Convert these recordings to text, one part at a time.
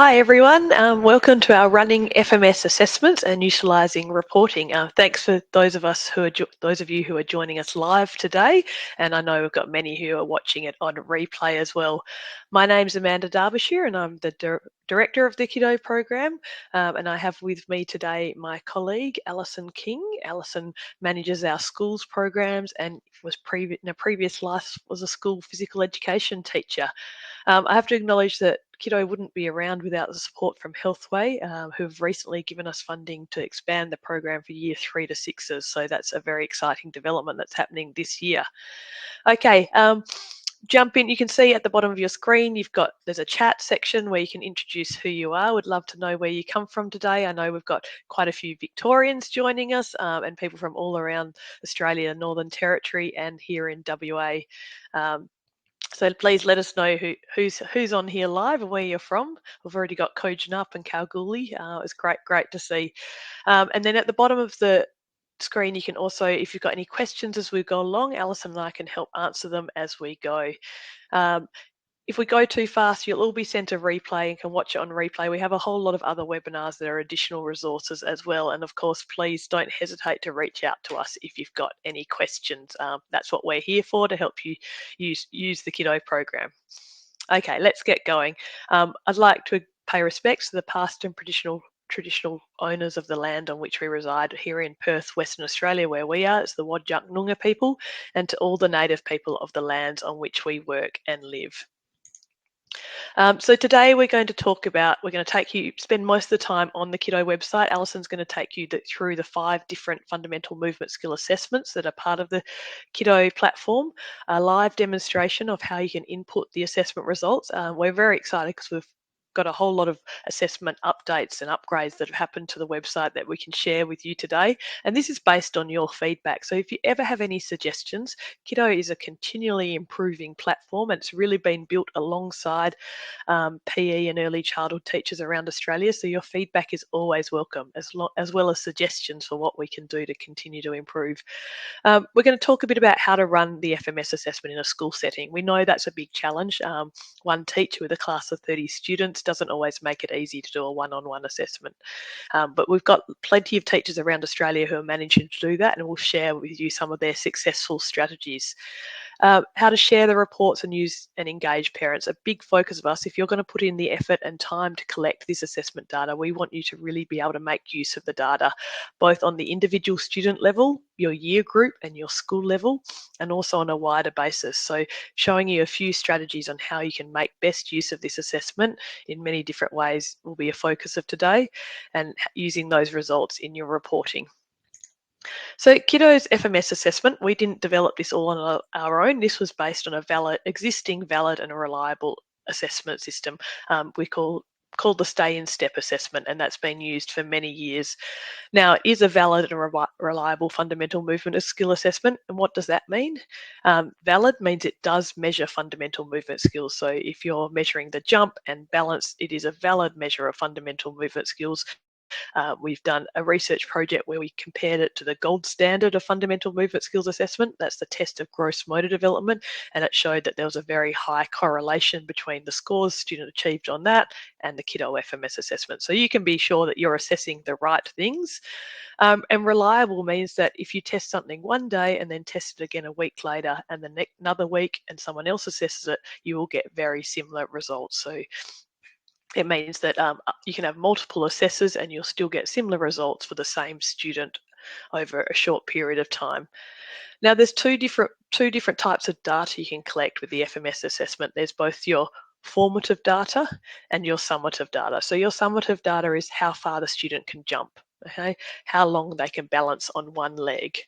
Hi everyone, welcome to our running FMS assessments and utilising reporting. Thanks for those of you who are joining us live today, and I know we've got many who are watching it on replay as well. My name's Amanda Derbyshire, and I'm the director of the KIDDO program, and I have with me today my colleague Alison King. Alison manages our schools programs and in a previous life was a school physical education teacher. I have to acknowledge that KIDDO wouldn't be around without the support from Healthway, who have recently given us funding to expand the program for year 3 to 6s. So that's a very exciting development that's happening this year. Okay, jump in. You can see at the bottom of your screen, there's a chat section where you can introduce who you are. Would love to know where you come from today. I know we've got quite a few Victorians joining us and people from all around Australia, Northern Territory, and here in WA. So please let us know who's on here live and where you're from. We've already got Kojonup and Kalgoorlie. It's great to see. And then at the bottom of the screen, you can also, if you've got any questions as we go along, Alison and I can help answer them as we go. If we go too fast, you'll all be sent a replay and can watch it on replay. We have a whole lot of other webinars that are additional resources as well. And of course, please don't hesitate to reach out to us if you've got any questions. That's what we're here for, to help you use the KIDDO program. Okay, let's get going. I'd like to pay respects to the past and traditional owners of the land on which we reside here in Perth, Western Australia, where we are. It's the Wadjuk Noongar people, and to all the native people of the lands on which we work and live. So today we're going to spend most of the time on the KIDDO website. Alison's going to take you through the 5 different fundamental movement skill assessments that are part of the KIDDO platform, a live demonstration of how you can input the assessment results. We're very excited because we've got a whole lot of assessment updates and upgrades that have happened to the website that we can share with you today. And this is based on your feedback. So if you ever have any suggestions, KIDDO is a continually improving platform, and it's really been built alongside PE and early childhood teachers around Australia. So your feedback is always welcome, as well as suggestions for what we can do to continue to improve. We're going to talk a bit about how to run the FMS assessment in a school setting. We know that's a big challenge. One teacher with a class of 30 students doesn't always make it easy to do a one-on-one assessment. But we've got plenty of teachers around Australia who are managing to do that, and we'll share with you some of their successful strategies. How to share the reports and use and engage parents. A big focus of us, if you're going to put in the effort and time to collect this assessment data, we want you to really be able to make use of the data, both on the individual student level, your year group and your school level, and also on a wider basis. So showing you a few strategies on how you can make best use of this assessment in many different ways will be a focus of today, and using those results in your reporting. So KIDDO's FMS assessment, we didn't develop this all on our own. This was based on a existing valid and reliable assessment system we called the Stay in Step assessment, and that's been used for many years. Now, it is a valid and reliable fundamental movement skill assessment. And what does that mean? Valid means it does measure fundamental movement skills. So if you're measuring the jump and balance, it is a valid measure of fundamental movement skills. We've done a research project where we compared it to the gold standard of fundamental movement skills assessment. That's the test of gross motor development, and it showed that there was a very high correlation between the scores student achieved on that and the KIDDO FMS assessment. So you can be sure that you're assessing the right things. And reliable means that if you test something one day and then test it again a week later and then another week and someone else assesses it, you will get very similar results. So it means that you can have multiple assessors and you'll still get similar results for the same student over a short period of time. Now, there's two different types of data you can collect with the FMS assessment. There's both your formative data and your summative data. So your summative data is how far the student can jump. Okay, how long they can balance on one leg.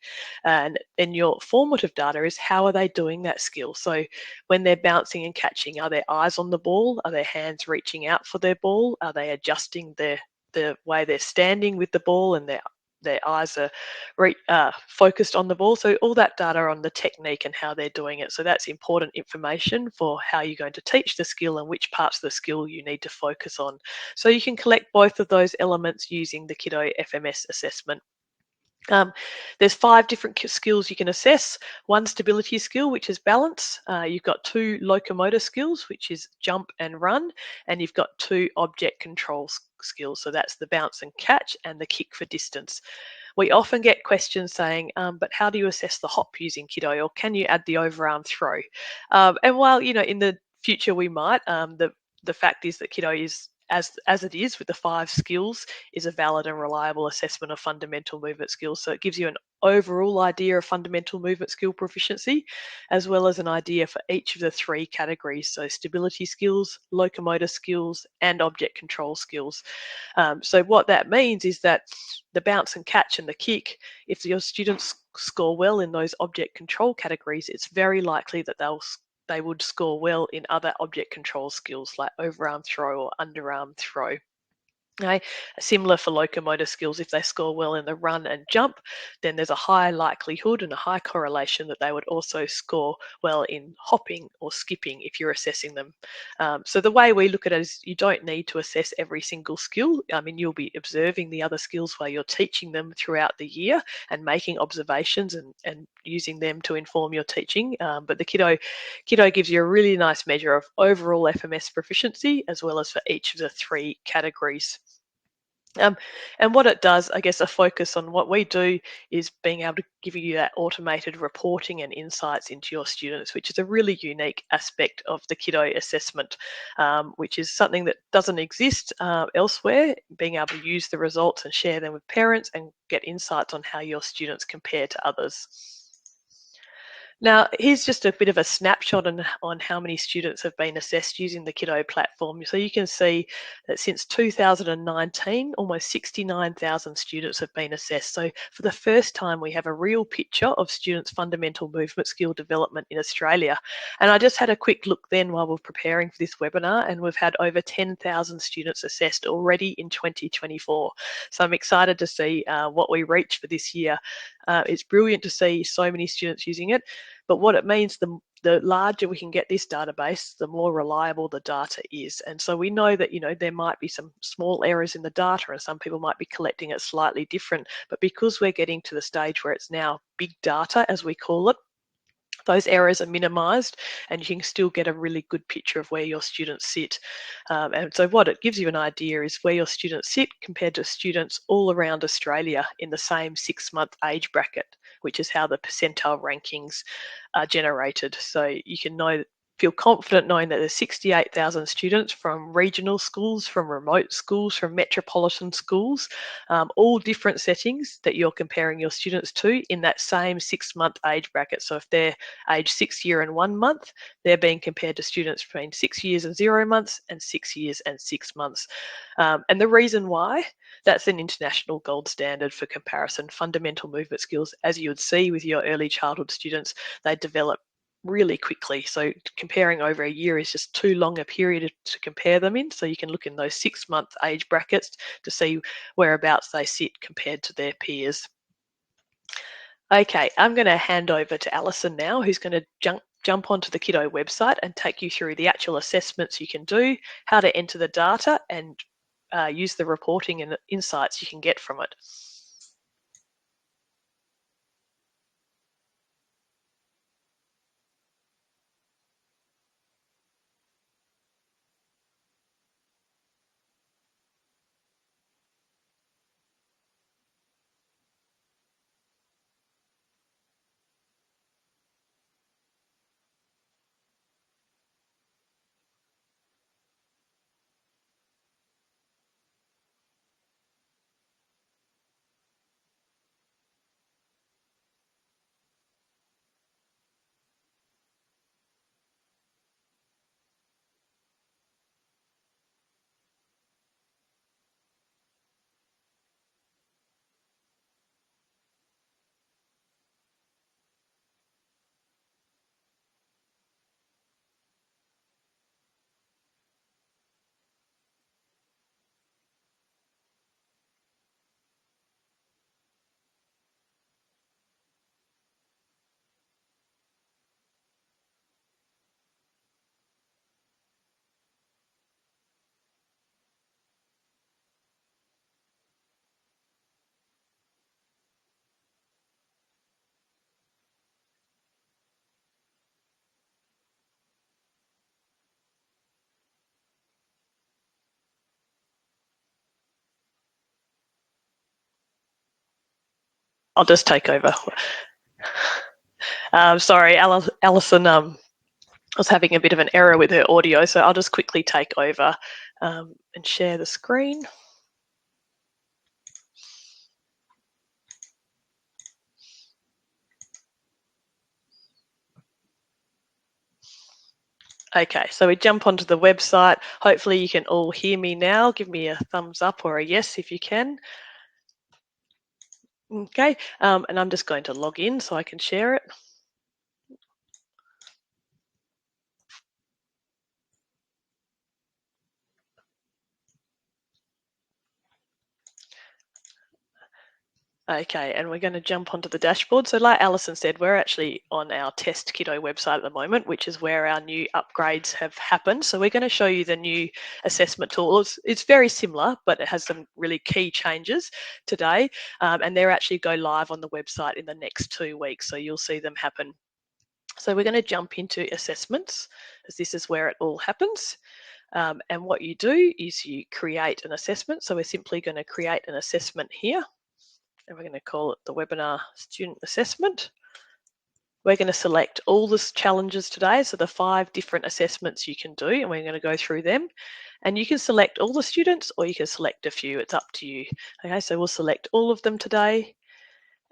And then your formative data is how are they doing that skill. So when they're bouncing and catching, are their eyes on the ball? Are their hands reaching out for their ball? Are they adjusting the way they're standing with the ball, and their eyes are focused on the ball? So all that data on the technique and how they're doing it. So that's important information for how you're going to teach the skill and which parts of the skill you need to focus on. So you can collect both of those elements using the KIDDO FMS assessment. Um, there's 5 different skills you can assess. One stability skill, which is balance. You've got 2 locomotor skills, which is jump and run, and you've got 2 object control skills. So that's the bounce and catch and the kick for distance. We often get questions saying, but how do you assess the hop using Kiddo, or can you add the overarm throw? And while in the future we might, the fact is that Kiddo is as it is with the 5 skills is a valid and reliable assessment of fundamental movement skills. So it gives you an overall idea of fundamental movement skill proficiency, as well as an idea for each of the 3 categories. So stability skills, locomotor skills, and object control skills. So what that means is that the bounce and catch and the kick, if your students score well in those object control categories, it's very likely that they would score well in other object control skills like overarm throw or underarm throw. Okay. Similar for locomotor skills, if they score well in the run and jump, then there's a high likelihood and a high correlation that they would also score well in hopping or skipping if you're assessing them. So the way we look at it is you don't need to assess every single skill. I mean, you'll be observing the other skills while you're teaching them throughout the year and making observations and using them to inform your teaching. But the Kiddo gives you a really nice measure of overall FMS proficiency as well as for each of the 3 categories. Um, and what it does, I guess, a focus on what we do is being able to give you that automated reporting and insights into your students, which is a really unique aspect of the Kiddo assessment, which is something that doesn't exist elsewhere. Being able to use the results and share them with parents and get insights on how your students compare to others. Now, here's just a bit of a snapshot on how many students have been assessed using the Kiddo platform. So you can see that since 2019, almost 69,000 students have been assessed. So for the first time, we have a real picture of students' fundamental movement skill development in Australia. And I just had a quick look then while we're preparing for this webinar, and we've had over 10,000 students assessed already in 2024. So I'm excited to see what we reach for this year. It's brilliant to see so many students using it. But what it means, the larger we can get this database, the more reliable the data is. And so we know that, there might be some small errors in the data and some people might be collecting it slightly different. But because we're getting to the stage where it's now big data, as we call it, those errors are minimized and you can still get a really good picture of where your students sit. And so what it gives you an idea is where your students sit compared to students all around Australia in the same 6-month age bracket, which is how the percentile rankings are generated. So you can feel confident knowing that there's 68,000 students from regional schools, from remote schools, from metropolitan schools, all different settings that you're comparing your students to in that same 6-month age bracket. So if they're age 6 year and 1 month, they're being compared to students between 6 years and 0 months and 6 years and 6 months. And the reason why, that's an international gold standard for comparison. Fundamental movement skills, as you would see with your early childhood students, they develop really quickly. So comparing over a year is just too long a period to compare them in. So you can look in those 6-month age brackets to see whereabouts they sit compared to their peers. Okay, I'm going to hand over to Alison now, who's going to jump onto the Kiddo website and take you through the actual assessments you can do, how to enter the data, and use the reporting and insights you can get from it. I'll just take over. Sorry, Alison was having a bit of an error with her audio, so I'll just quickly take over and share the screen. Okay, so we jump onto the website. Hopefully you can all hear me now. Give me a thumbs up or a yes if you can. Okay, and I'm just going to log in so I can share it. Okay, and we're going to jump onto the dashboard. So like Alison said, we're actually on our Test Kiddo website at the moment, which is where our new upgrades have happened. So we're going to show you the new assessment tool. It's very similar, but it has some really key changes today. And they're actually go live on the website in the next 2 weeks. So you'll see them happen. So we're going to jump into assessments, as this is where it all happens. And what you do is you create an assessment. So we're simply going to create an assessment here. And we're going to call it the webinar student assessment. We're going to select all the challenges today, so the 5 different assessments you can do, and we're going to go through them. And you can select all the students or you can select a few, it's up to you. Okay, so we'll select all of them today,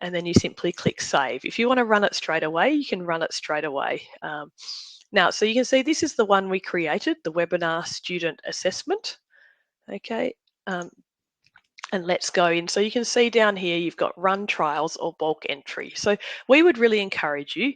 and then you simply click save. If you want to run it straight away, you can run it straight away. Now, so you can see this is the one we created, the webinar student assessment. Okay, and let's go in. So you can see down here, you've got run trials or bulk entry. So we would really encourage you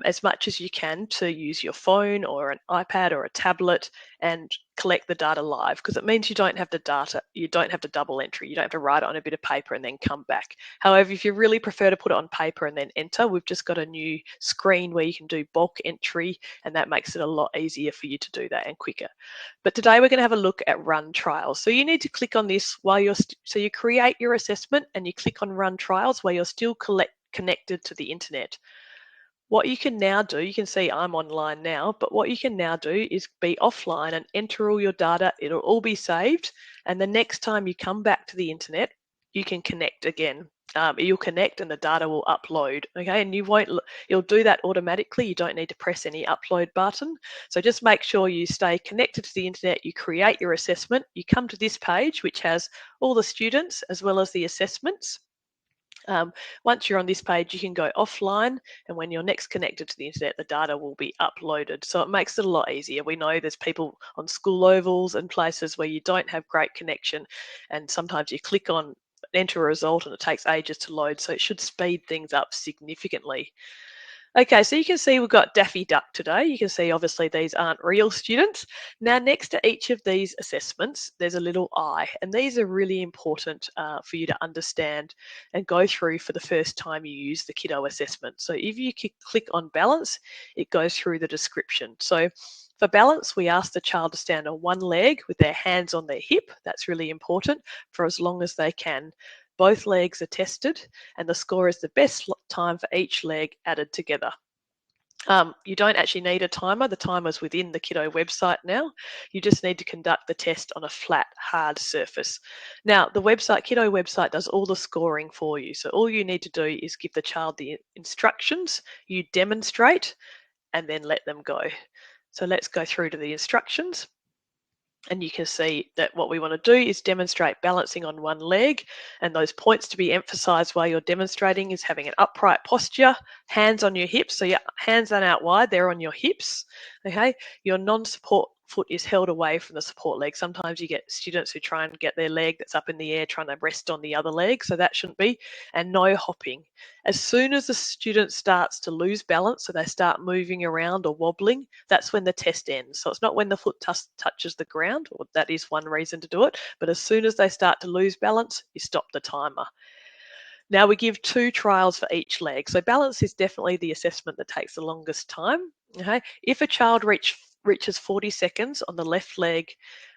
as much as you can to use your phone or an iPad or a tablet and collect the data live, because it means you don't have the data, you don't have the double entry, you don't have to write it on a bit of paper and then come back. However, if you really prefer to put it on paper and then enter, we've just got a new screen where you can do bulk entry, and that makes it a lot easier for you to do that and quicker. But today we're going to have a look at run trials. So you need to click on this while so you create your assessment and you click on run trials while you're still connected to the internet. What you can now do, you can see I'm online now, but what you can now do is be offline and enter all your data. It'll all be saved. And the next time you come back to the internet, you can connect again. You'll connect and the data will upload. Okay, and you'll do that automatically. You don't need to press any upload button. So just make sure you stay connected to the internet. You create your assessment. You come to this page, which has all the students as well as the assessments. Once you're on this page, you can go offline, and when you're next connected to the internet, the data will be uploaded. So it makes it a lot easier. We know there's people on school ovals and places where you don't have great connection, and sometimes you click on enter a result and it takes ages to load. So it should speed things up significantly. Okay, so you can see we've got Daffy Duck today. You can see obviously these aren't real students. Now next to each of these assessments, there's a little eye, and these are really important for you to understand and go through for the first time you use the kiddo assessment. So if you click on balance, it goes through the description. So for balance, we ask the child to stand on one leg with their hands on their hip. That's really important for as long as they can. Both legs are tested, and the score is the best time for each leg added together. You don't actually need a timer. The timer's within the Kiddo website now. You just need to conduct the test on a flat, hard surface. Now, the Kiddo website does all the scoring for you. So all you need to do is give the child the instructions, you demonstrate, and then let them go. So let's go through to the instructions. And you can see that what we want to do is demonstrate balancing on one leg, and those points to be emphasized while you're demonstrating is having an upright posture, hands on your hips, so your hands aren't out wide, they're on your hips, okay? Your non-support foot is held away from the support leg. Sometimes you get students who try and get their leg that's up in the air trying to rest on the other leg, so that shouldn't be, and no hopping. As soon as the student starts to lose balance, so they start moving around or wobbling, that's when the test ends. So it's not when the foot touches the ground, or that is one reason to do it, but as soon as they start to lose balance, you stop the timer. Now we give 2 trials for each leg. So balance is definitely the assessment that takes the longest time. Okay? If a child reaches 40 seconds on the left leg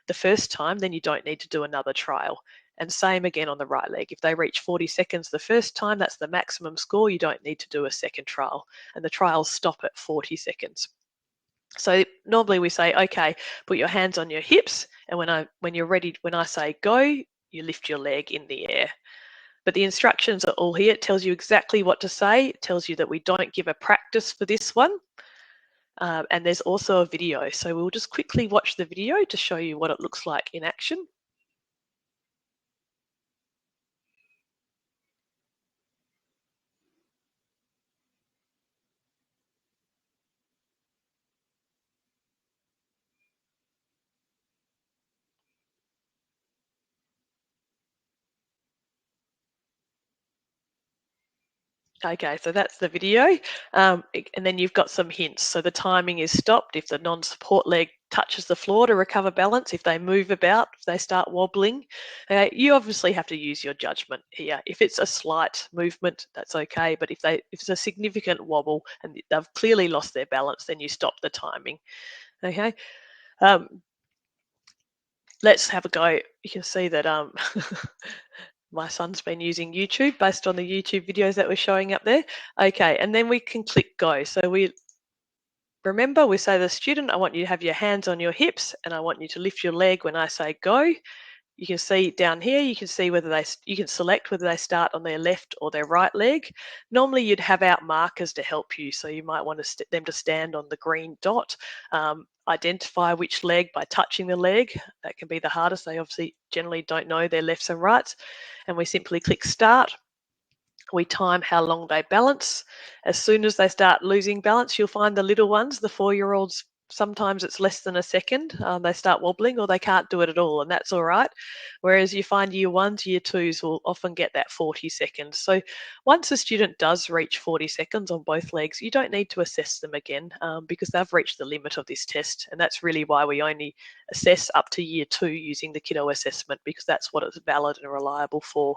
the first time, then you don't need to do another trial. And same again on the right leg. If they reach 40 seconds the first time, that's the maximum score. You don't need to do a second trial. And the trials stop at 40 seconds. So normally we say, okay, put your hands on your hips, and when you're ready, when I say go, you lift your leg in the air. But the instructions are all here. It tells you exactly what to say. It tells you that we don't give a practice for this one. And there's also a video. So we'll just quickly watch the video to show you what it looks like in action. Okay, so that's the video. And then you've got some hints. So the timing is stopped if the non-support leg touches the floor to recover balance, if they move about, if they start wobbling. You obviously have to use your judgment here. If it's a slight movement, that's okay. But if it's a significant wobble and they've clearly lost their balance, then you stop the timing. Okay. Um, let's have a go. You can see that my son's been using YouTube based on the YouTube videos that we're showing up there. Okay, and then we can click go. So we say to the student, I want you to have your hands on your hips and I want you to lift your leg when I say go. You can see down here, you can see you can select whether they start on their left or their right leg. Normally you'd have out markers to help you. So you might want them to stand on the green dot, identify which leg by touching the leg. That can be the hardest. They obviously generally don't know their lefts and rights. And we simply click start. We time how long they balance. As soon as they start losing balance, you'll find the little ones, the 4-year-olds, sometimes it's less than a second. They start wobbling or they can't do it at all, and that's all right. Whereas you find year ones, year twos will often get that 40 seconds. So once a student does reach 40 seconds on both legs, you don't need to assess them again because they've reached the limit of this test. And that's really why we only assess up to year 2 using the KIDDO assessment, because that's what it's valid and reliable for.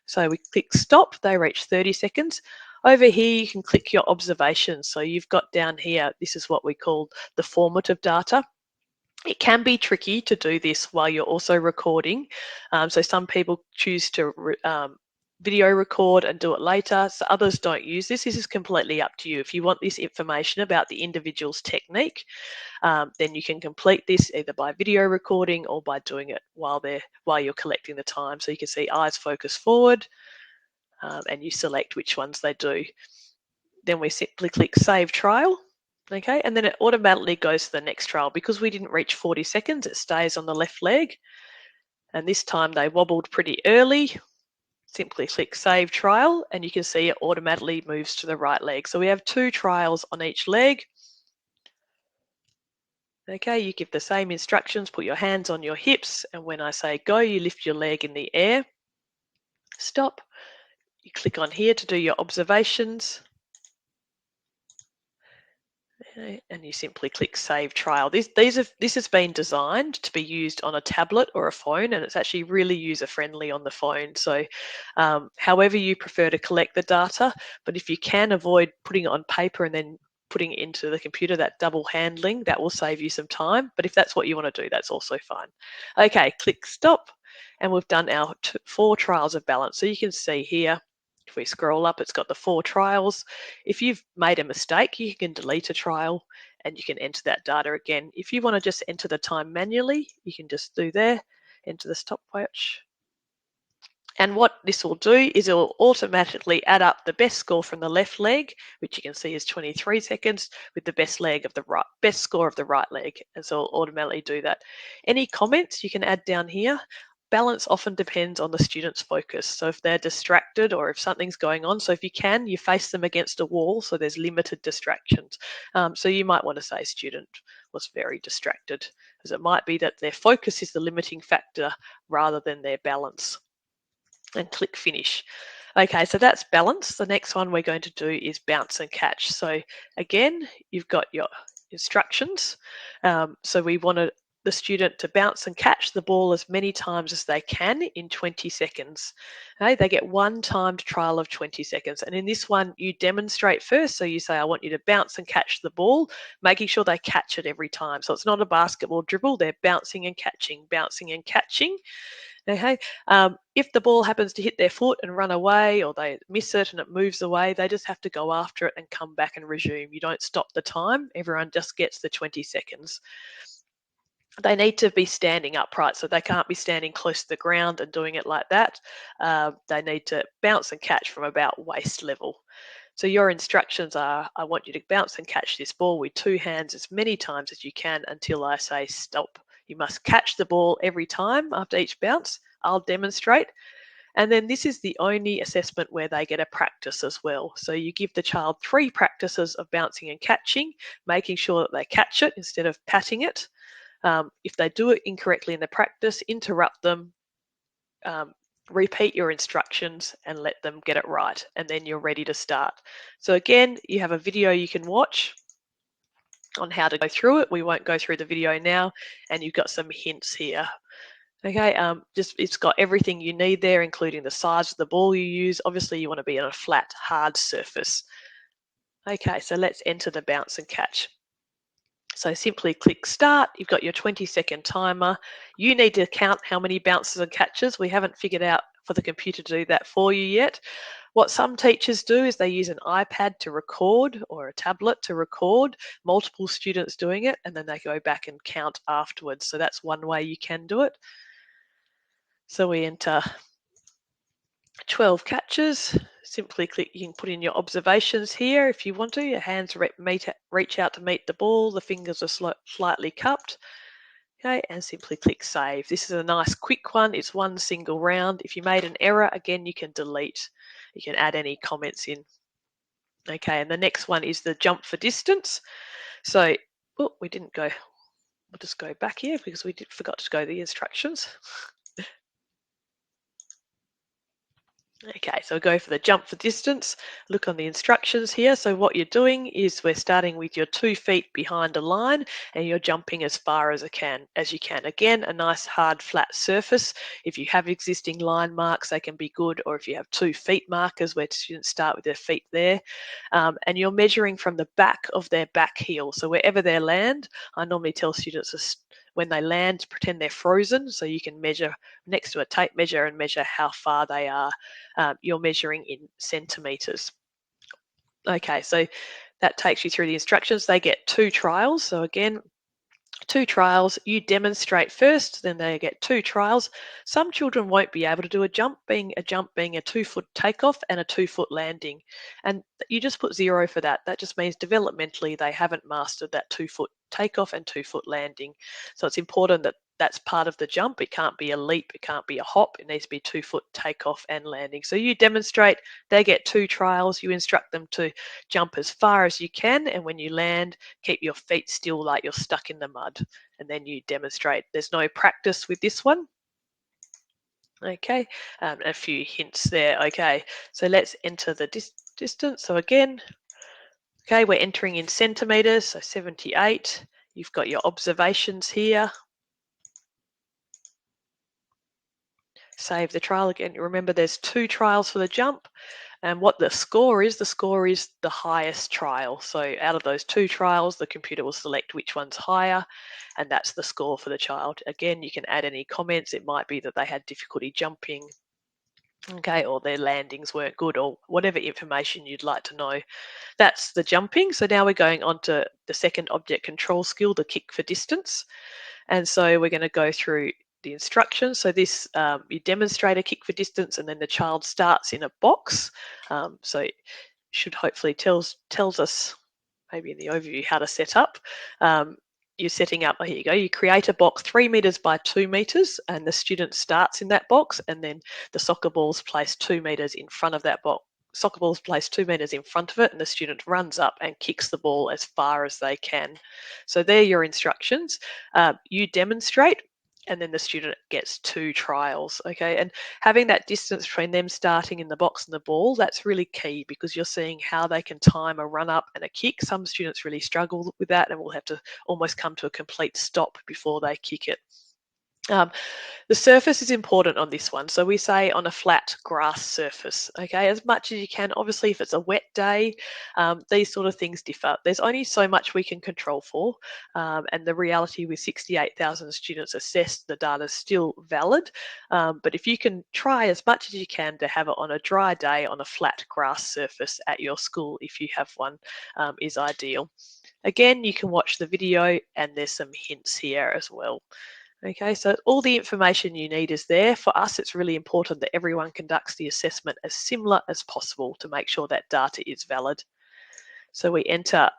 So we click stop, they reach 30 seconds. Over here, you can click your observations. So you've got down here, this is what we call the formative data. It can be tricky to do this while you're also recording. So some people choose to video record and do it later. So others don't use this. This is completely up to you. If you want this information about the individual's technique, then you can complete this either by video recording or by doing it while you're collecting the time. So you can see eyes focus forward, and you select which ones they do. Then we simply click save trial. Okay, and then it automatically goes to the next trial. Because we didn't reach 40 seconds, it stays on the left leg. And this time they wobbled pretty early. Simply click save trial and you can see it automatically moves to the right leg. So we have 2 trials on each leg. Okay, you give the same instructions, put your hands on your hips, and when I say go, you lift your leg in the air. Stop. You click on here to do your observations. And you simply click save trial. This has been designed to be used on a tablet or a phone, and it's actually really user friendly on the phone. So however you prefer to collect the data, but if you can avoid putting it on paper and then putting it into the computer, that double handling, that will save you some time. But if that's what you want to do, that's also fine. Okay, click stop, and we've done our 4 trials of balance. So you can see here, if we scroll up, it's got the 4 trials. If you've made a mistake, you can delete a trial and you can enter that data again. If you want to just enter the time manually, you can just do there, enter the stopwatch. And what this will do is it will automatically add up the best score from the left leg, which you can see is 23 seconds, with the best score of the right leg. And so it'll automatically do that. Any comments you can add down here. Balance often depends on the student's focus. So if they're distracted or if something's going on, so if you can, you face them against a wall so there's limited distractions. So you might want to say student was very distracted, because it might be that their focus is the limiting factor rather than their balance. And click finish. Okay, so that's balance. The next one we're going to do is bounce and catch. So again, you've got your instructions. So we want the student to bounce and catch the ball as many times as they can in 20 seconds. Okay, they get 1 timed trial of 20 seconds. And in this one, you demonstrate first. So you say, I want you to bounce and catch the ball, making sure they catch it every time. So it's not a basketball dribble, they're bouncing and catching, bouncing and catching. Okay. If the ball happens to hit their foot and run away, or they miss it and it moves away, they just have to go after it and come back and resume. You don't stop the time. Everyone just gets the 20 seconds. They need to be standing upright, so they can't be standing close to the ground and doing it like that. They need to bounce and catch from about waist level. So your instructions are, I want you to bounce and catch this ball with two hands as many times as you can until I say stop. You must catch the ball every time after each bounce. I'll demonstrate. And then this is the only assessment where they get a practice as well. So you give the child 3 practices of bouncing and catching, making sure that they catch it instead of patting it. If they do it incorrectly in the practice, interrupt them, um, repeat your instructions and let them get it right, and then you're ready to start. So again, you have a video you can watch on how to go through it. We won't go through the video now, and you've got some hints here. Okay, just it's got everything you need there, including the size of the ball you use. Obviously, you want to be on a flat, hard surface. Okay, so let's enter the bounce and catch. So simply click start. You've got your 20-second timer. You need to count how many bounces and catches. We haven't figured out for the computer to do that for you yet. What some teachers do is they use an iPad to record or a tablet to record multiple students doing it, and then they go back and count afterwards. So that's one way you can do it. So we enter 12 catches. Simply click, you can put in your observations here if you want to. Your hands reach out to meet the ball, the fingers are slightly cupped. Okay, and simply click save. This is a nice quick one. It's one single round. If you made an error, again, you can delete. You can add any comments in. Okay, and the next one is the jump for distance. So, oh, we didn't go. We'll just go back here because we forgot to go to the instructions. Okay, so go for the jump for distance. Look on the instructions here. So what you're doing is we're starting with your 2 feet behind a line and you're jumping as far as you can. Again, a nice hard flat surface. If you have existing line marks, they can be good, or if you have 2 feet markers where students start with their feet there. And you're measuring from the back of their back heel. So wherever they land, I normally tell students when they land, pretend they're frozen, so you can measure next to a tape measure and measure how far they are. You're measuring in centimetres. Okay, so that takes you through the instructions. They get 2 trials. So again, 2 trials. You demonstrate first, then they get 2 trials. Some children won't be able to do a jump being a 2-foot takeoff and a 2-foot landing. And you just put 0 for that. That just means developmentally they haven't mastered that 2-foot takeoff and 2-foot landing. So it's important that that's part of the jump. It can't be a leap, it can't be a hop. It needs to be 2-foot takeoff and landing. So you demonstrate, they get 2 trials. You instruct them to jump as far as you can, and when you land, keep your feet still like you're stuck in the mud, and then you demonstrate. There's no practice with this one. Okay, a few hints there. Okay, so let's enter the distance. So again, okay, we're entering in centimetres, so 78. You've got your observations here. Save the trial again. Remember, there's 2 trials for the jump. And what the score is the highest trial. So out of those 2 trials, the computer will select which one's higher, and that's the score for the child. Again, you can add any comments. It might be that they had difficulty jumping, okay, or their landings weren't good, or whatever information you'd like to know. That's the jumping. So now we're going on to the second object control skill, the kick for distance. And so we're going to go through the instructions. So this, you demonstrate a kick for distance, and then the child starts in a box. So it should hopefully tells us, maybe in the overview, how to set up. You're setting up, here you go, you create a box 3 metres by 2 metres, and the student starts in that box, and then the soccer ball's placed 2 metres in front of that box. Soccer ball's placed 2 metres in front of it, and the student runs up and kicks the ball as far as they can. So they're your instructions. You demonstrate, and then the student gets 2 trials. Okay, and having that distance between them starting in the box and the ball, that's really key, because you're seeing how they can time a run up and a kick. Some students really struggle with that and will have to almost come to a complete stop before they kick it. The surface is important on this one. So we say on a flat grass surface, okay, as much as you can. Obviously, if it's a wet day, these sort of things differ. There's only so much we can control for. And the reality with 68,000 students assessed, the data is still valid. But if you can try as much as you can to have it on a dry day on a flat grass surface at your school, if you have one, is ideal. Again, you can watch the video and there's some hints here as well. Okay, so all the information you need is there. For us, it's really important that everyone conducts the assessment as similar as possible to make sure that data is valid. So we enter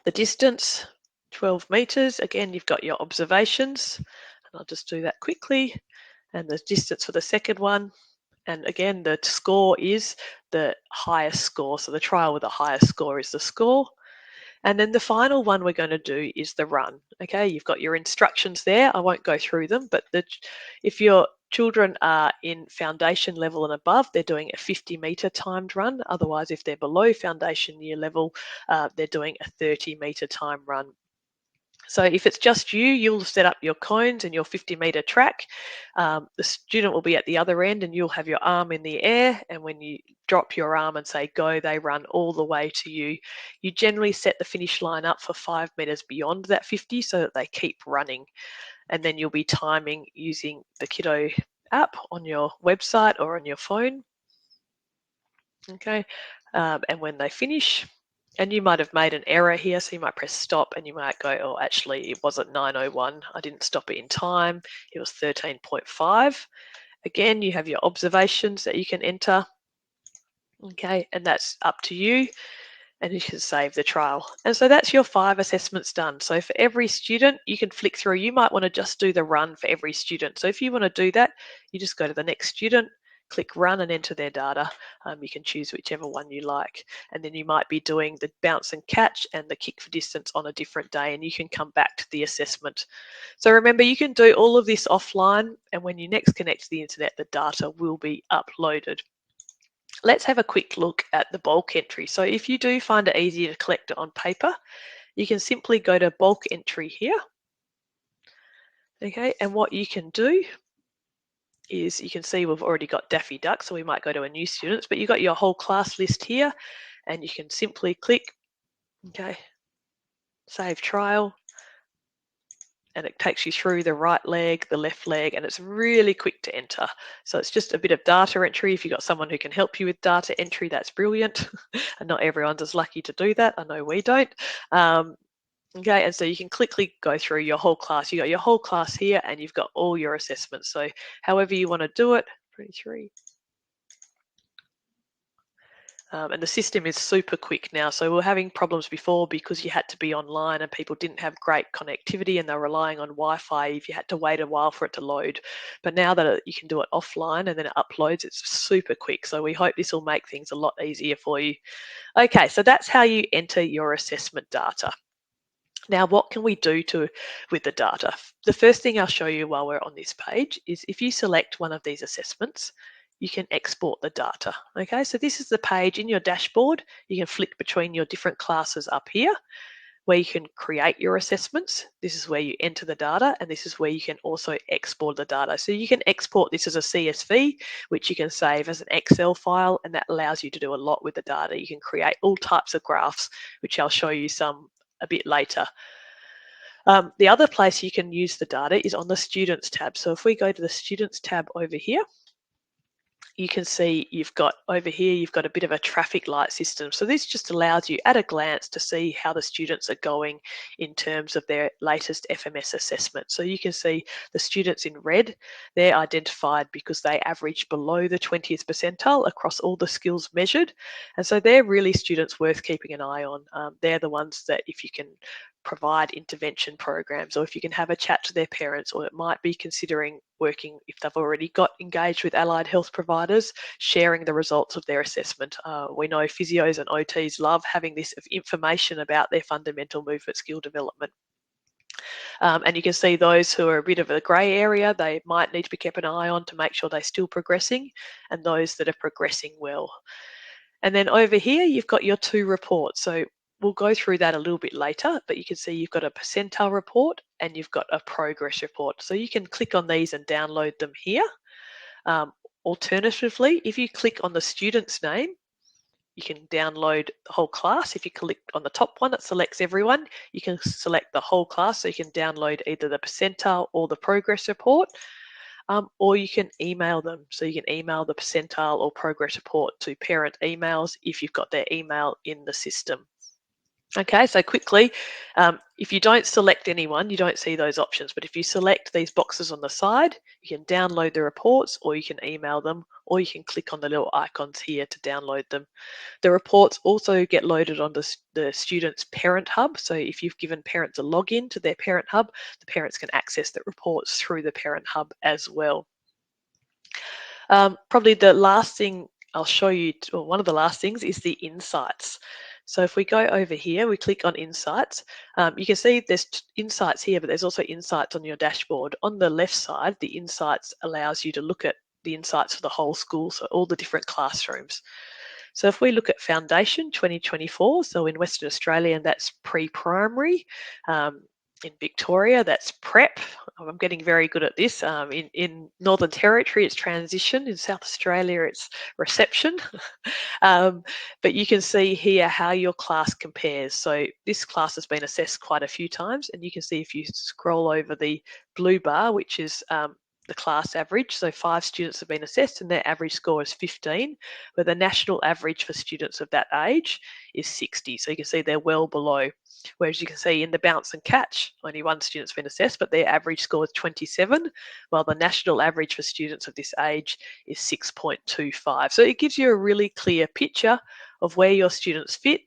the distance, 12 metres. Again, you've got your observations, and I'll just do that quickly. And the distance for the second one. And again, the score is the highest score. So the trial with the highest score is the score. And then the final one we're going to do is the run. Okay, you've got your instructions there. I won't go through them, but if your children are in foundation level and above, they're doing a 50-metre timed run. Otherwise, if they're below foundation year level, they're doing a 30-metre time run. So if it's just you, you'll set up your cones and your 50-metre track. The student will be at the other end and you'll have your arm in the air. And when you drop your arm and say go, they run all the way to you. You generally set the finish line up for 5 metres beyond that 50 so that they keep running. And then you'll be timing using the KIDDO app on your website or on your phone. Okay, and when they finish, and you might have made an error here, so you might press stop and you might go, oh, actually, it wasn't 9:01. I didn't stop it in time. It was 13.5. Again, you have your observations that you can enter. Okay, and that's up to you. And you can save the trial. And so that's your 5 assessments done. So for every student, you can flick through. You might want to just do the run for every student. So if you want to do that, you just go to the next student, click run and enter their data. You can choose whichever one you like. And then you might be doing the bounce and catch and the kick for distance on a different day, and you can come back to the assessment. So remember, you can do all of this offline, and when you next connect to the internet, the data will be uploaded. Let's have a quick look at the bulk entry. So if you do find it easier to collect it on paper, you can simply go to bulk entry here. Okay, and what you can do is you can see we've already got Daffy Duck, so we might go to a new students, but you've got your whole class list here, and you can simply click, okay, save trial, and it takes you through the right leg, the left leg, and it's really quick to enter. So it's just a bit of data entry. If you've got someone who can help you with data entry, that's brilliant. And not everyone's as lucky to do that. I know we don't. Okay, and so you can quickly go through your whole class. You've got your whole class here, and you've got all your assessments. So however you want to do it, 23. And the system is super quick now. So we were having problems before because you had to be online and people didn't have great connectivity and they're relying on Wi-Fi if you had to wait a while for it to load. But now that you can do it offline and then it uploads, it's super quick. So we hope this will make things a lot easier for you. Okay, so that's how you enter your assessment data. Now, what can we do with the data? The first thing I'll show you while we're on this page is if you select one of these assessments, you can export the data. Okay, so this is the page in your dashboard. You can flick between your different classes up here where you can create your assessments. This is where you enter the data, and this is where you can also export the data. So you can export this as a CSV, which you can save as an Excel file, and that allows you to do a lot with the data. You can create all types of graphs, which I'll show you some a bit later. The other place you can use the data is on the Students tab. So if we go to the Students tab over here, you can see you've got over here, you've got a bit of a traffic light system. So this just allows you at a glance to see how the students are going in terms of their latest FMS assessment. So you can see the students in red, they're identified because they average below the 20th percentile across all the skills measured. And so they're really students worth keeping an eye on. They're the ones that if you can provide intervention programs, or if you can have a chat to their parents, or it might be considering working if they've already got engaged with allied health providers, sharing the results of their assessment. We know physios and OTs love having this information about their fundamental movement skill development. And you can see those who are a bit of a grey area, they might need to be kept an eye on to make sure they're still progressing, and those that are progressing well. And then over here, you've got your 2 reports. So we'll go through that a little bit later, but you can see you've got a percentile report and you've got a progress report. So you can click on these and download them here. Alternatively, if you click on the student's name, you can download the whole class. If you click on the top one, it selects everyone. You can select the whole class, so you can download either the percentile or the progress report. Or you can email them. So you can email the percentile or progress report to parent emails if you've got their email in the system. Okay, so quickly, if you don't select anyone, you don't see those options. But if you select these boxes on the side, you can download the reports, or you can email them, or you can click on the little icons here to download them. The reports also get loaded on the student's parent hub. So if you've given parents a login to their parent hub, the parents can access the reports through the parent hub as well. Probably the last thing I'll show you, or one of the last things, is the insights. So if we go over here, we click on insights, you can see there's insights here, but there's also insights on your dashboard. On the left side, the insights allows you to look at the insights for the whole school, so all the different classrooms. So if we look at Foundation 2024, so in Western Australia, and that's pre-primary. In Victoria, that's prep. I'm getting very good at this. In Northern Territory, it's transition. In South Australia, it's reception. But you can see here how your class compares. So this class has been assessed quite a few times, and you can see if you scroll over the blue bar, which is the class average. So 5 students have been assessed and their average score is 15, where the national average for students of that age is 60. So you can see they're well below. Whereas you can see in the bounce and catch, only 1 student's been assessed, but their average score is 27, while the national average for students of this age is 6.25. So it gives you a really clear picture of where your students fit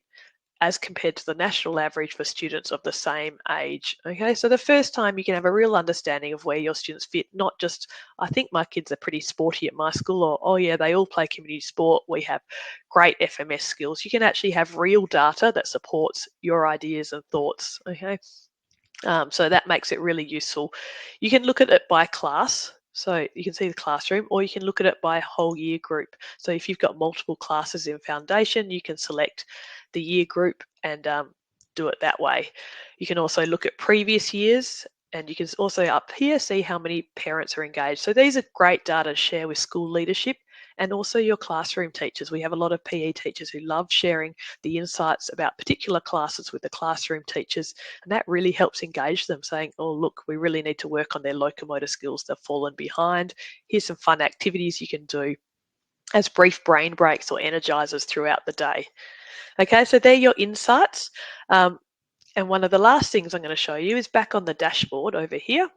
as compared to the national average for students of the same age. Okay, so the first time you can have a real understanding of where your students fit, not just, I think my kids are pretty sporty at my school, or, oh yeah, they all play community sport, we have great FMS skills. You can actually have real data that supports your ideas and thoughts. Okay, so that makes it really useful. You can look at it by class. So you can see the classroom, or you can look at it by whole year group. So if you've got multiple classes in Foundation, you can select the year group and do it that way. You can also look at previous years, and you can also up here see how many parents are engaged. So these are great data to share with school leadership and also your classroom teachers. We have a lot of PE teachers who love sharing the insights about particular classes with the classroom teachers, and that really helps engage them, saying, oh, look, we really need to work on their locomotor skills. They've fallen behind. Here's some fun activities you can do as brief brain breaks or energizers throughout the day. Okay, so they're your insights. And one of the last things I'm going to show you is back on the dashboard over here.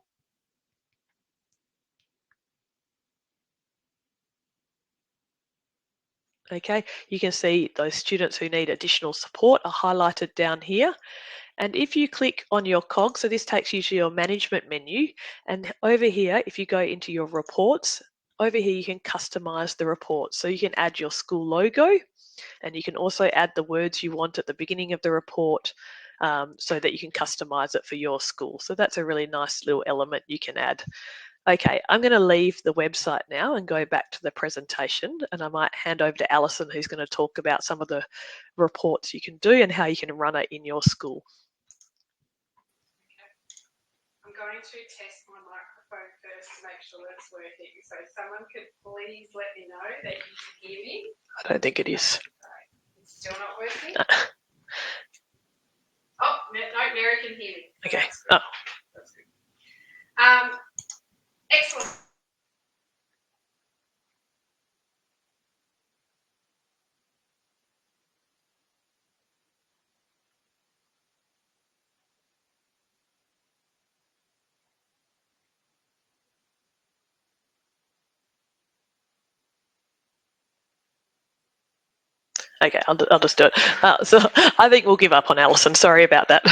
Okay, you can see those students who need additional support are highlighted down here. And if you click on your cog, so this takes you to your management menu, and over here, if you go into your reports, over here you can customize the report. So you can add your school logo, and you can also add the words you want at the beginning of the report, so that you can customize it for your school. So that's a really nice little element you can add. Okay, I'm going to leave the website now and go back to the presentation, and I might hand over to Alison, who's going to talk about some of the reports you can do and how you can run it in your school. I'm going to test my microphone first to make sure it's working. So someone could please let me know that you can hear me. I don't think it is. It's still not working? Oh, no, Mary can hear me. Okay. That's good. Excellent. Okay, I'll just do it. So I think we'll give up on Alison. Sorry about that.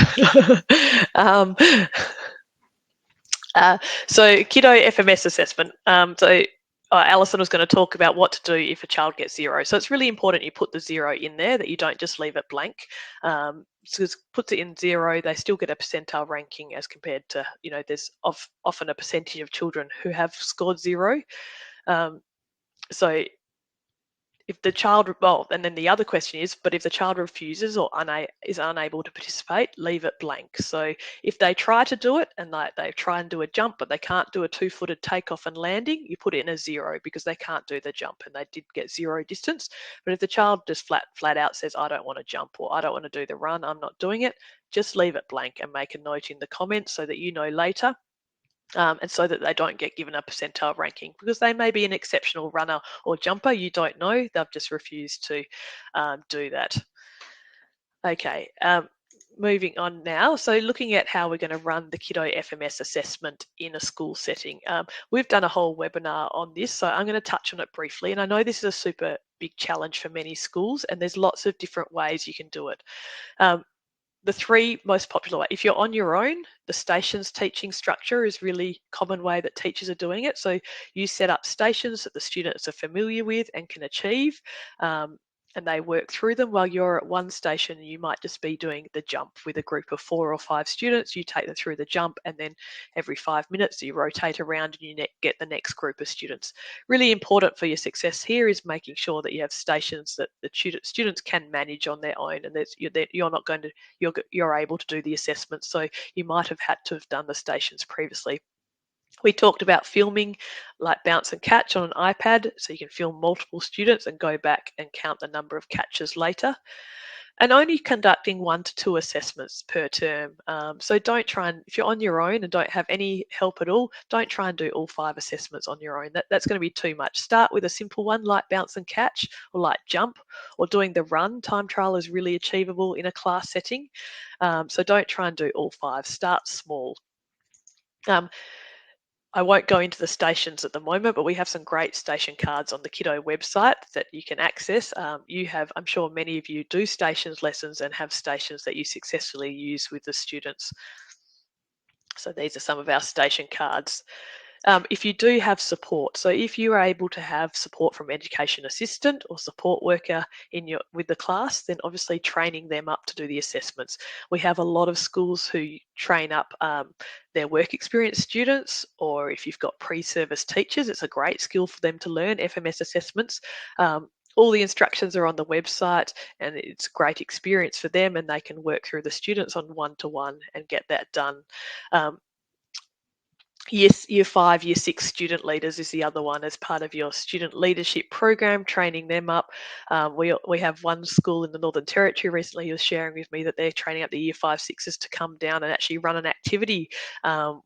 So Kiddo FMS assessment. Alison was going to talk about what to do if a child gets 0. So it's really important you put the 0 in there, that you don't just leave it blank. So it puts it in 0, they still get a percentile ranking as compared to, there's often a percentage of children who have scored 0. So if the child, and then the other question is, but if the child refuses or is unable to participate, leave it blank. So if they try to do it and they try and do a jump, but they can't do a 2-footed takeoff and landing, you put it in a 0 because they can't do the jump and they did get 0 distance. But if the child just flat out says, I don't want to jump or I don't want to do the run, I'm not doing it, just leave it blank and make a note in the comments so that you know later. And so that they don't get given a percentile ranking, because they may be an exceptional runner or jumper, you don't know, they've just refused to do that. Okay, moving on now. So looking at how we're going to run the Kiddo FMS assessment in a school setting. We've done a whole webinar on this, so I'm going to touch on it briefly. And I know this is a super big challenge for many schools, and there's lots of different ways you can do it. The three most popular ways. If you're on your own, the stations teaching structure is really common way that teachers are doing it. So you set up stations that the students are familiar with and can achieve. And they work through them. While you're at one station, you might just be doing the jump with a group of 4 or 5 students. You take them through the jump, and then every 5 minutes you rotate around and you get the next group of students. Really important for your success here is making sure that you have stations that the students can manage on their own, and you're not going to you're able to do the assessments. So you might have had to have done the stations previously. We talked about filming, like bounce and catch on an iPad, so you can film multiple students and go back and count the number of catches later. And only conducting 1 to 2 assessments per term. So don't try and, if you're on your own and don't have any help at all, don't try and do all 5 assessments on your own. That's going to be too much. Start with a simple one like bounce and catch, or like jump, or doing the run. Time trial is really achievable in a class setting. So don't try and do all 5. Start small. I won't go into the stations at the moment, but we have some great station cards on the KIDDO website that you can access. I'm sure many of you do stations lessons and have stations that you successfully use with the students. So these are some of our station cards. If you do have support, so if you are able to have support from education assistant or support worker with the class, then obviously training them up to do the assessments. We have a lot of schools who train up their work experience students, or if you've got pre-service teachers, it's a great skill for them to learn FMS assessments. All the instructions are on the website, and it's a great experience for them, and they can work through the students on one-to-one and get that done. Year 5, Year 6 student leaders is the other one as part of your student leadership program, training them up. We have one school in the Northern Territory recently who was sharing with me that they're training up the Year 5, 6s to come down and actually run an activity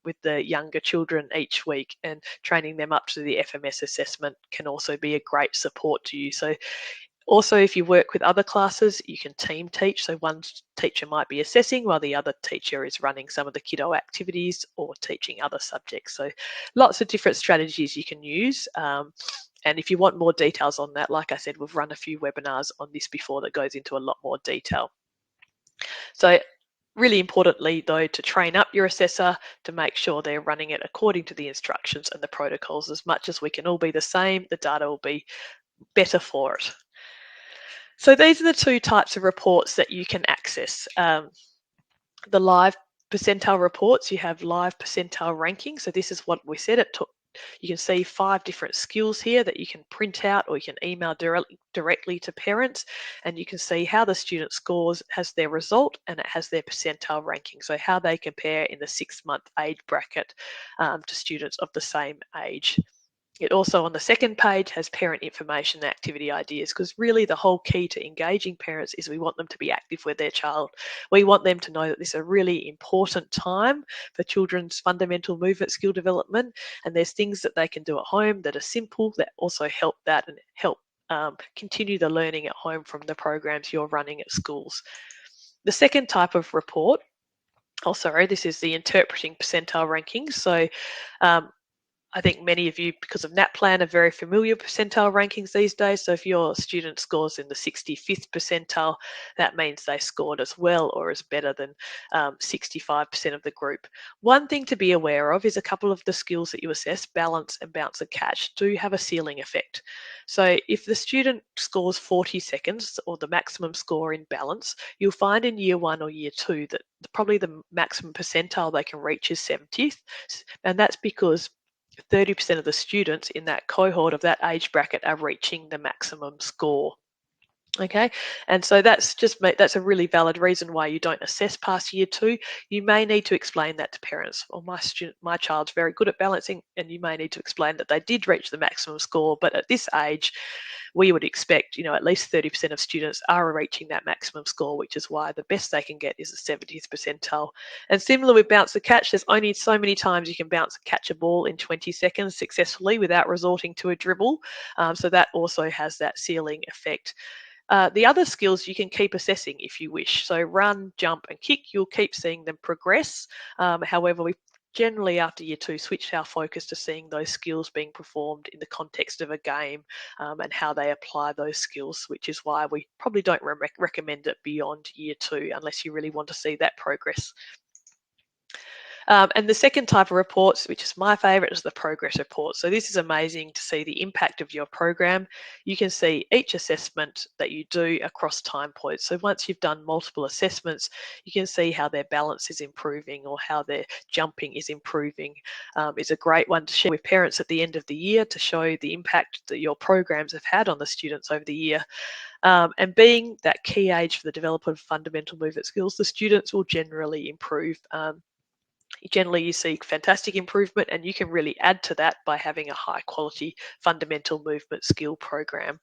with the younger children each week, and training them up to the FMS assessment can also be a great support to you. So also, if you work with other classes, you can team teach. So one teacher might be assessing while the other teacher is running some of the kiddo activities or teaching other subjects. So lots of different strategies you can use. And if you want more details on that, like I said, we've run a few webinars on this before that goes into a lot more detail. So really importantly, though, to train up your assessor to make sure they're running it according to the instructions and the protocols. As much as we can all be the same, the data will be better for it. So these are the 2 types of reports that you can access. The live percentile reports, you have live percentile ranking. So this is what we said. You can see 5 different skills here that you can print out, or you can email directly to parents, and you can see how the student scores, has their result, and it has their percentile ranking. So how they compare in the 6-month age bracket to students of the same age. It also, on the second page, has parent information and activity ideas, because really the whole key to engaging parents is we want them to be active with their child. We want them to know that this is a really important time for children's fundamental movement skill development, and there's things that they can do at home that are simple that also help that and help continue the learning at home from the programs you're running at schools. The second type of report, this is the interpreting percentile rankings. So I think many of you, because of NAPLAN, are very familiar with percentile rankings these days. So if your student scores in the 65th percentile, that means they scored as well or as better than 65% of the group. One thing to be aware of is a couple of the skills that you assess, balance and bounce and catch, do have a ceiling effect. So if the student scores 40 seconds, or the maximum score in balance, you'll find in Year 1 or Year 2 that probably the maximum percentile they can reach is 70th. And that's because 30% of the students in that cohort of that age bracket are reaching the maximum score. Okay, and so that's a really valid reason why you don't assess past Year 2. You may need to explain that to parents. Well, my child's very good at balancing, and you may need to explain that they did reach the maximum score, but at this age, we would expect, at least 30% of students are reaching that maximum score, which is why the best they can get is a 70th percentile. And similar with bounce and catch, there's only so many times you can bounce and catch a ball in 20 seconds successfully without resorting to a dribble. So that also has that ceiling effect. The other skills you can keep assessing if you wish. So run, jump, and kick, you'll keep seeing them progress. However, we generally after year 2 switched our focus to seeing those skills being performed in the context of a game, and how they apply those skills, which is why we probably don't recommend it beyond year 2 unless you really want to see that progress. And the second type of reports, which is my favourite, is the progress report. So this is amazing to see the impact of your program. You can see each assessment that you do across time points. So once you've done multiple assessments, you can see how their balance is improving or how their jumping is improving. It's a great one to share with parents at the end of the year to show the impact that your programs have had on the students over the year. And being that key age for the development of fundamental movement skills, the students will generally improve. Generally, you see fantastic improvement, and you can really add to that by having a high quality fundamental movement skill program.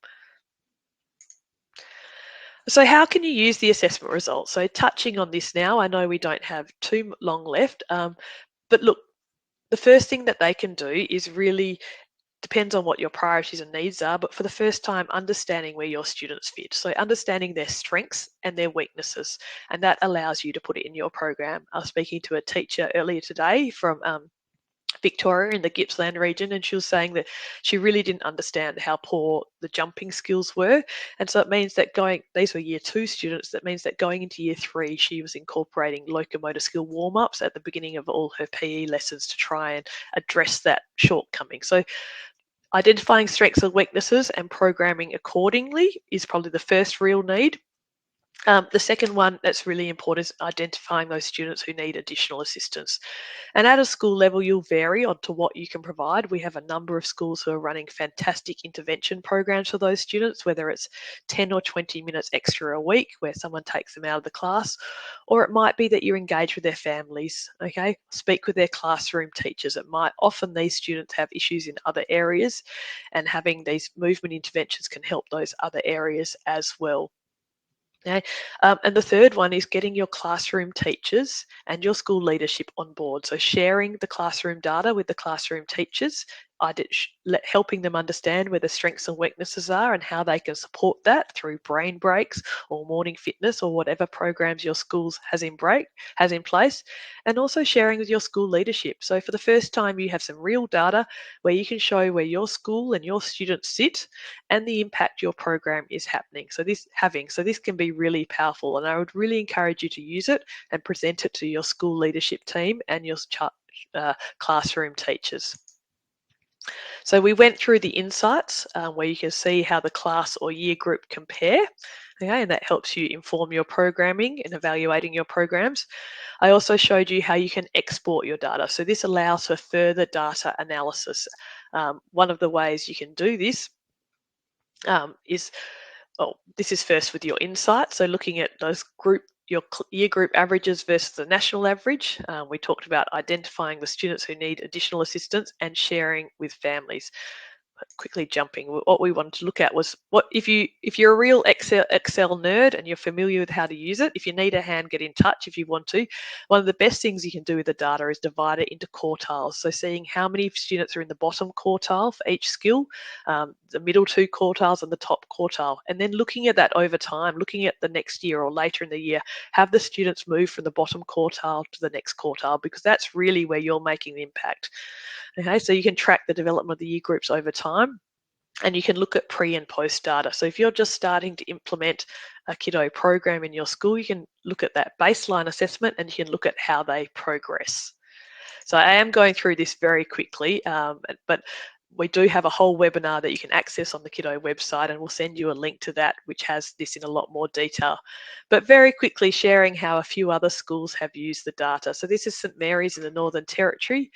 So how can you use the assessment results? So touching on this now, I know we don't have too long left, but look, the first thing that they can do is really depends on what your priorities and needs are, but for the first time, understanding where your students fit. So understanding their strengths and their weaknesses, and that allows you to put it in your program. I was speaking to a teacher earlier today from Victoria in the Gippsland region, and she was saying that she really didn't understand how poor the jumping skills were. And so it means that these were year 2 students, that means that going into year 3, she was incorporating locomotor skill warm-ups at the beginning of all her PE lessons to try and address that shortcoming. So identifying strengths and weaknesses and programming accordingly is probably the first real need. The second one that's really important is identifying those students who need additional assistance. And at a school level, you'll vary on to what you can provide. We have a number of schools who are running fantastic intervention programs for those students, whether it's 10 or 20 minutes extra a week where someone takes them out of the class, or it might be that you engage with their families, okay? Speak with their classroom teachers. Often these students have issues in other areas, and having these movement interventions can help those other areas as well. Okay. And the third one is getting your classroom teachers and your school leadership on board. So sharing the classroom data with the classroom teachers, helping them understand where the strengths and weaknesses are and how they can support that through brain breaks or morning fitness or whatever programs your schools has in place, and also sharing with your school leadership. So for the first time, you have some real data where you can show where your school and your students sit and the impact your program is So this can be really powerful, and I would really encourage you to use it and present it to your school leadership team and your classroom teachers. So we went through the insights where you can see how the class or year group compare. Okay, and that helps you inform your programming and evaluating your programs. I also showed you how you can export your data. So this allows for further data analysis. One of the ways you can do this is, this is first with your insight. So looking at your year group averages versus the national average. We talked about identifying the students who need additional assistance and sharing with families. Quickly jumping, what we wanted to look at was if you're a real Excel nerd and you're familiar with how to use it. If you need a hand, get in touch if you want to. One of the best things you can do with the data is divide it into quartiles. So seeing how many students are in the bottom quartile for each skill, the middle 2 quartiles and the top quartile, and then looking at that over time, looking at the next year or later in the year, have the students move from the bottom quartile to the next quartile, because that's really where you're making the impact. Okay, so you can track the development of the year groups over time, and you can look at pre and post data. So if you're just starting to implement a kiddo program in your school, you can look at that baseline assessment and you can look at how they progress. So I am going through this very quickly, but we do have a whole webinar that you can access on the Kiddo website, and we'll send you a link to that, which has this in a lot more detail. But very quickly sharing how a few other schools have used the data. So this is St Mary's in the Northern Territory.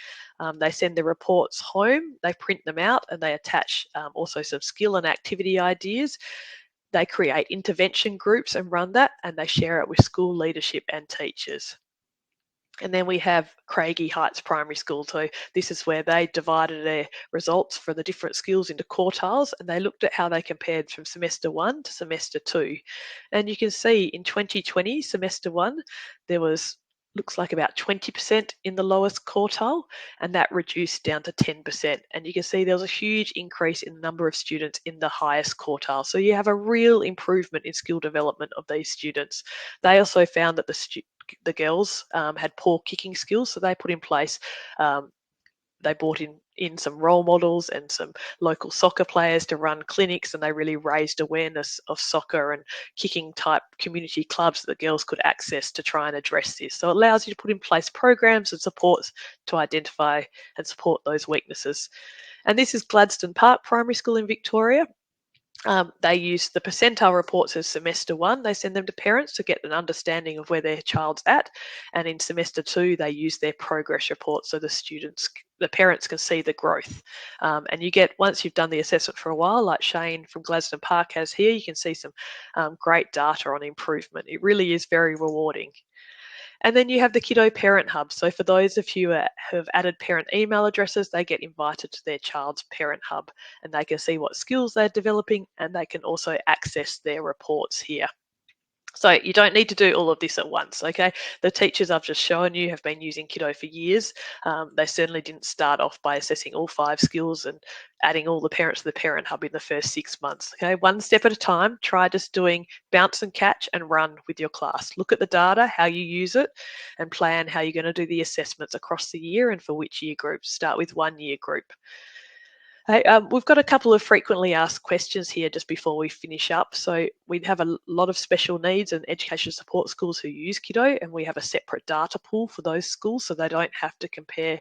They send the reports home, they print them out, and they attach also some skill and activity ideas. They create intervention groups and run that, and they share it with school leadership and teachers. And then we have Craigie Heights Primary School. So this is where they divided their results for the different skills into quartiles, and they looked at how they compared from semester 1 to semester 2. And you can see in 2020, semester 1, there was looks like about 20% in the lowest quartile, and that reduced down to 10%. And you can see there was a huge increase in the number of students in the highest quartile. So you have a real improvement in skill development of these students. They also found that the girls had poor kicking skills, so they put in place they brought in some role models and some local soccer players to run clinics, and they really raised awareness of soccer and kicking type community clubs that the girls could access to try and address this. So it allows you to put in place programs and supports to identify and support those weaknesses. And this is Gladstone Park Primary School in Victoria. They use the percentile reports as semester one. They send them to parents to get an understanding of where their child's at. And in semester two, they use their progress reports so the parents can see the growth. And you get, once you've done the assessment for a while, like Shane from Gladstone Park has here, you can see some great data on improvement. It really is very rewarding. And then you have the Kiddo Parent Hub. So for those of you who have added parent email addresses, they get invited to their child's Parent Hub, and they can see what skills they're developing, and they can also access their reports here. So you don't need to do all of this at once, okay? The teachers I've just shown you have been using Kiddo for years. They certainly didn't start off by assessing all 5 skills and adding all the parents to the Parent Hub in the first 6 months, okay? One step at a time. Try just doing bounce and catch and run with your class. Look at the data, how you use it, and plan how you're going to do the assessments across the year and for which year groups. Start with one year group. Hey, we've got a couple of frequently asked questions here just before we finish up. So we have a lot of special needs and education support schools who use Kiddo, and we have a separate data pool for those schools so they don't have to compare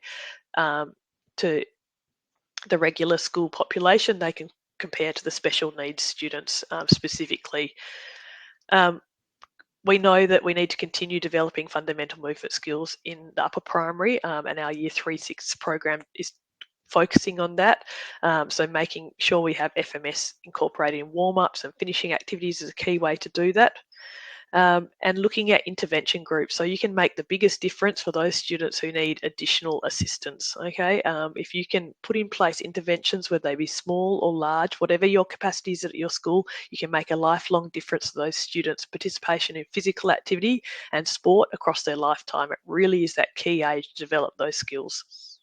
to the regular school population. They can compare to the special needs students specifically. We know that we need to continue developing fundamental movement skills in the upper primary, and our Year 3-6 program is focusing on that. So making sure we have FMS incorporated in warm-ups and finishing activities is a key way to do that. And looking at intervention groups, so you can make the biggest difference for those students who need additional assistance. Okay, if you can put in place interventions, whether they be small or large, whatever your capacity is at your school, you can make a lifelong difference to those students' participation in physical activity and sport across their lifetime. It really is that key age to develop those skills.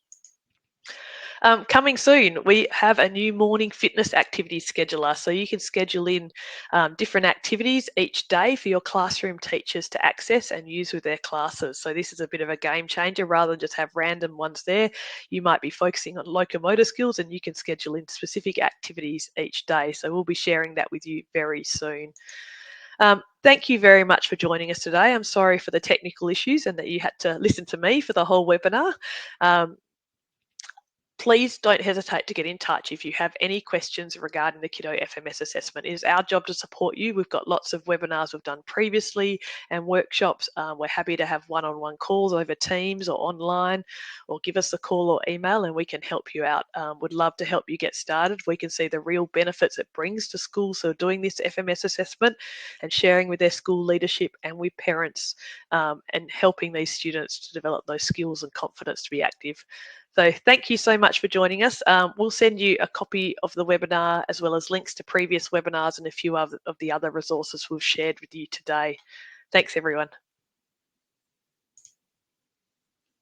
Coming soon, we have a new morning fitness activity scheduler. So you can schedule in different activities each day for your classroom teachers to access and use with their classes. So this is a bit of a game changer. Rather than just have random ones there, you might be focusing on locomotor skills and you can schedule in specific activities each day. So we'll be sharing that with you very soon. Thank you very much for joining us today. I'm sorry for the technical issues and that you had to listen to me for the whole webinar. Please don't hesitate to get in touch if you have any questions regarding the Kiddo FMS assessment. It is our job to support you. We've got lots of webinars we've done previously and workshops. We're happy to have one-on-one calls over Teams or online, or give us a call or email and we can help you out. Would love to help you get started. We can see the real benefits it brings to schools who are doing this FMS assessment and sharing with their school leadership and with parents, and helping these students to develop those skills and confidence to be active. So thank you so much for joining us. We'll send you a copy of the webinar as well as links to previous webinars and a few of the other resources we've shared with you today. Thanks, everyone.